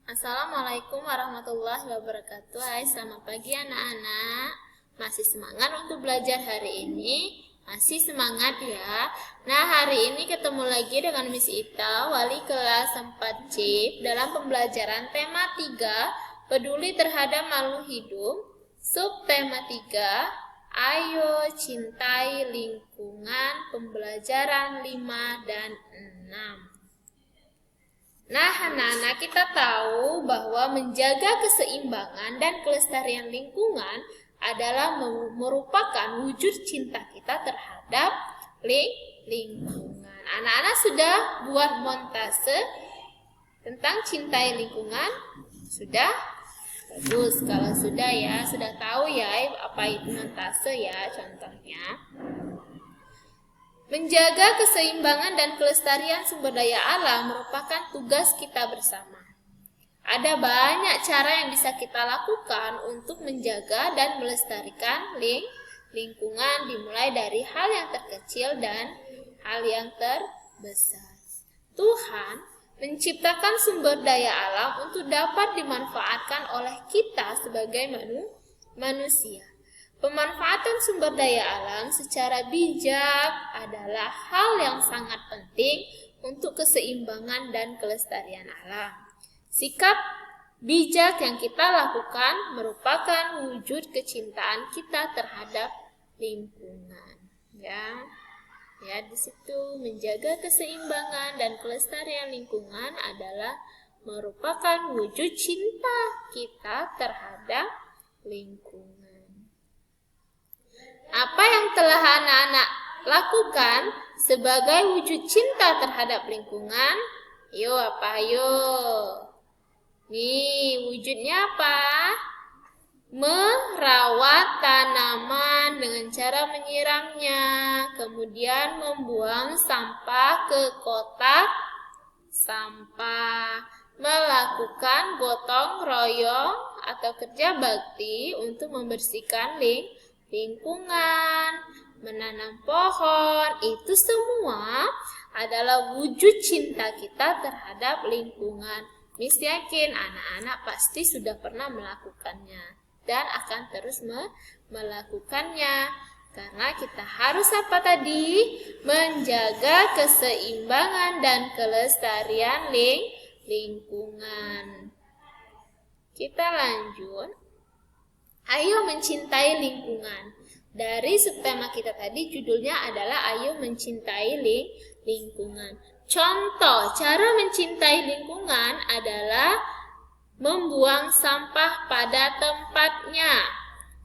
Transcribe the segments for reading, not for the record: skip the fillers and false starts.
Assalamualaikum warahmatullahi wabarakatuh. Hai, selamat pagi anak-anak. Masih semangat untuk belajar hari ini? Masih semangat ya. Nah, hari ini ketemu lagi dengan Miss Ita, wali kelas 4C, dalam pembelajaran tema 3, peduli terhadap makhluk hidup. Subtema 3, ayo cintai lingkungan, pembelajaran 5 dan 6. Nah, anak-anak, kita tahu bahwa menjaga keseimbangan dan kelestarian lingkungan adalah merupakan wujud cinta kita terhadap lingkungan. Anak-anak sudah buat montase tentang cintai lingkungan? Sudah? Bagus, kalau sudah ya, sudah tahu ya apa itu montase ya, contohnya. Menjaga keseimbangan dan kelestarian sumber daya alam merupakan tugas kita bersama. Ada banyak cara yang bisa kita lakukan untuk menjaga dan melestarikan lingkungan, dimulai dari hal yang terkecil dan hal yang terbesar. Tuhan menciptakan sumber daya alam untuk dapat dimanfaatkan oleh kita sebagai manusia. Pemanfaatan sumber daya alam secara bijak adalah hal yang sangat penting untuk keseimbangan dan kelestarian alam. Sikap bijak yang kita lakukan merupakan wujud kecintaan kita terhadap lingkungan. Ya, di situ menjaga keseimbangan dan kelestarian lingkungan adalah merupakan wujud cinta kita terhadap lingkungan. Apa yang telah anak-anak lakukan sebagai wujud cinta terhadap lingkungan? Ayo. Nih, wujudnya apa? Merawat tanaman dengan cara menyiramnya, kemudian membuang sampah ke kotak sampah, melakukan gotong royong atau kerja bakti untuk membersihkan lingkungan, menanam pohon. Itu semua adalah wujud cinta kita terhadap lingkungan. Miss yakin anak-anak pasti sudah pernah melakukannya dan akan terus melakukannya. Karena kita harus apa tadi? Menjaga keseimbangan dan kelestarian lingkungan. Kita lanjut. Ayo mencintai lingkungan. Dari subtema kita tadi judulnya adalah ayo mencintai lingkungan. Contoh cara mencintai lingkungan adalah membuang sampah pada tempatnya,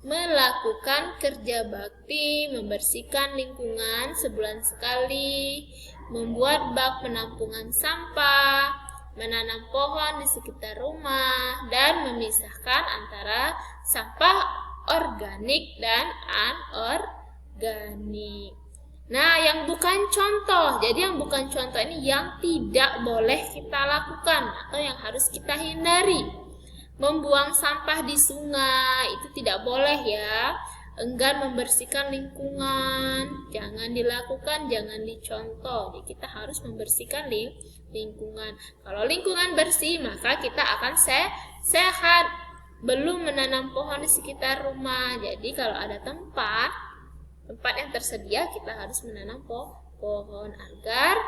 melakukan kerja bakti, membersihkan lingkungan sebulan sekali, membuat bak penampungan sampah, menanam pohon di sekitar rumah, dan memisahkan antara sampah organik dan anorganik. Nah, yang bukan contoh. Jadi yang bukan contoh ini yang tidak boleh kita lakukan atau yang harus kita hindari. Membuang sampah di sungai itu tidak boleh ya. Enggan membersihkan lingkungan, jangan dilakukan, jangan dicontoh. Jadi kita harus membersihkan lingkungan. Kalau lingkungan bersih, maka kita akan sehat. Belum menanam pohon di sekitar rumah. Jadi kalau ada tempat yang tersedia, kita harus menanam pohon agar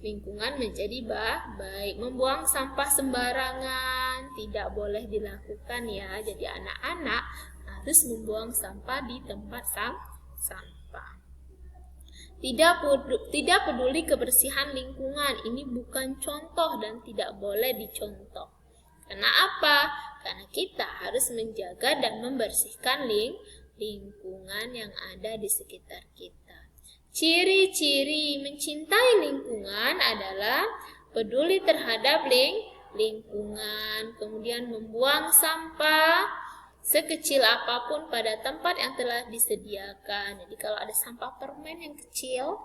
lingkungan menjadi baik. Membuang sampah sembarangan tidak boleh dilakukan ya. Jadi anak-anak harus membuang sampah di tempat sampah. Tidak peduli kebersihan lingkungan, ini bukan contoh dan tidak boleh dicontoh. Karena apa? Karena kita harus menjaga dan membersihkan lingkungan yang ada di sekitar kita. Ciri-ciri mencintai lingkungan adalah peduli terhadap lingkungan, kemudian membuang sampah sekecil apapun pada tempat yang telah disediakan. Jadi kalau ada sampah permen yang kecil,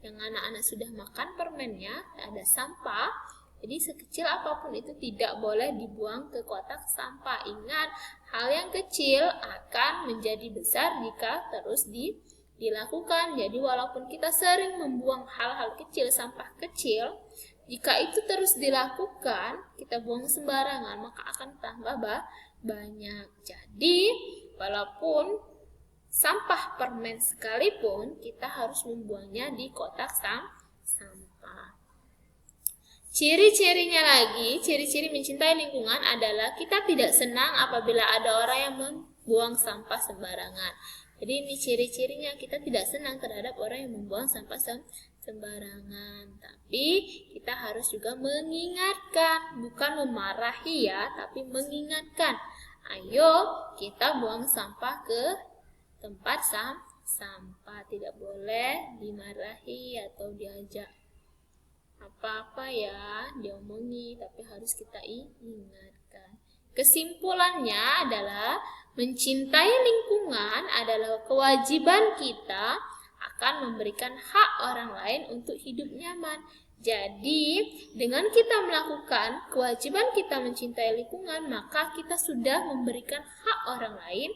yang anak-anak sudah makan permennya, ada sampah, jadi sekecil apapun itu tidak boleh dibuang ke kotak sampah. Ingat, hal yang kecil akan menjadi besar jika terus dilakukan. Jadi walaupun kita sering membuang hal-hal kecil, sampah kecil, Jika itu terus dilakukan, kita buang sembarangan, maka akan tambah banyak. Jadi, walaupun sampah permen sekalipun, kita harus membuangnya di kotak sampah. Ciri-cirinya lagi, ciri-ciri mencintai lingkungan adalah kita tidak senang apabila ada orang yang membuang sampah sembarangan. Jadi ini ciri-cirinya, kita tidak senang terhadap orang yang membuang sampah sembarangan. Tapi kita harus juga mengingatkan, bukan memarahi ya, tapi mengingatkan. Ayo kita buang sampah ke tempat sampah, tidak boleh dimarahi atau diajak apa-apa ya, diomongi, tapi harus kita ingatkan. Kesimpulannya adalah mencintai lingkungan adalah kewajiban kita akan memberikan hak orang lain untuk hidup nyaman. Jadi, dengan kita melakukan kewajiban kita mencintai lingkungan, maka kita sudah memberikan hak orang lain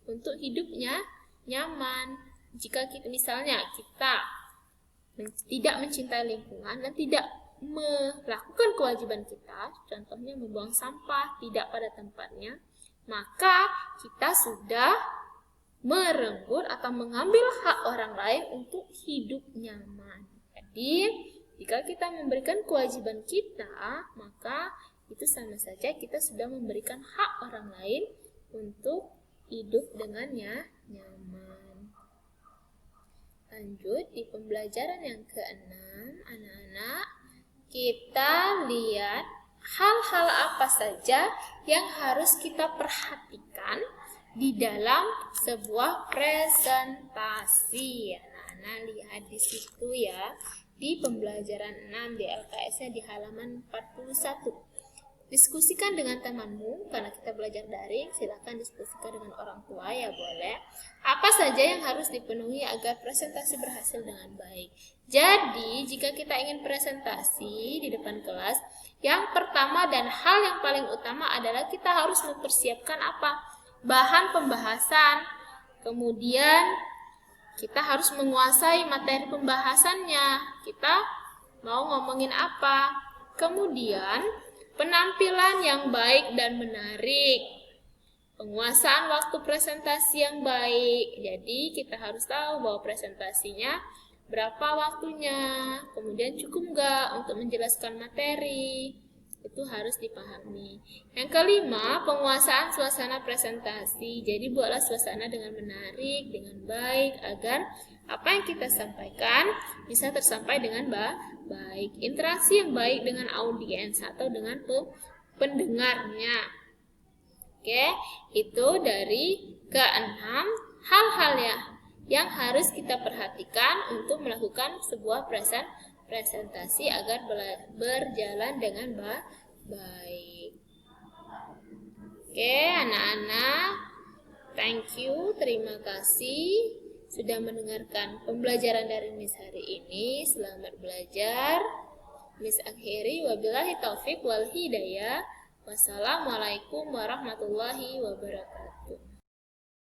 untuk hidupnya nyaman. Jika kita misalnya kita tidak mencintai lingkungan dan tidak melakukan kewajiban kita, contohnya membuang sampah tidak pada tempatnya, maka kita sudah merenggut atau mengambil hak orang lain untuk hidup nyaman. Jadi, jika kita memberikan kewajiban kita, maka itu sama saja kita sudah memberikan hak orang lain untuk hidup dengannya nyaman. Lanjut di pembelajaran yang ke-6, anak-anak, kita lihat hal-hal apa saja yang harus kita perhatikan di dalam sebuah presentasi. Anak-anak lihat di situ ya, di pembelajaran 6 di LKS-nya di halaman 41. Diskusikan dengan temanmu, karena kita belajar daring, silakan diskusikan dengan orang tua ya boleh. Apa saja yang harus dipenuhi agar presentasi berhasil dengan baik. Jadi, jika kita ingin presentasi di depan kelas, yang pertama dan hal yang paling utama adalah kita harus mempersiapkan apa? Bahan pembahasan. Kemudian, kita harus menguasai materi pembahasannya. Kita mau ngomongin apa? Kemudian, penampilan yang baik dan menarik, penguasaan waktu presentasi yang baik. Jadi kita harus tahu bahwa presentasinya berapa waktunya, kemudian cukup nggak untuk menjelaskan materi, itu harus dipahami. Yang kelima, penguasaan suasana presentasi. Jadi buatlah suasana dengan menarik, dengan baik, agar apa yang kita sampaikan bisa tersampai dengan baik. Interaksi yang baik dengan audiens atau dengan pendengarnya. Oke, itu dari ke-6 hal-hal yang harus kita perhatikan untuk melakukan sebuah presentasi agar berjalan dengan baik. Oke, anak-anak, thank you, terima kasih sudah mendengarkan pembelajaran dari Miss hari ini. Selamat belajar. Miss akhiri, wabillahi taufik wal hidayah. Wassalamualaikum warahmatullahi wabarakatuh.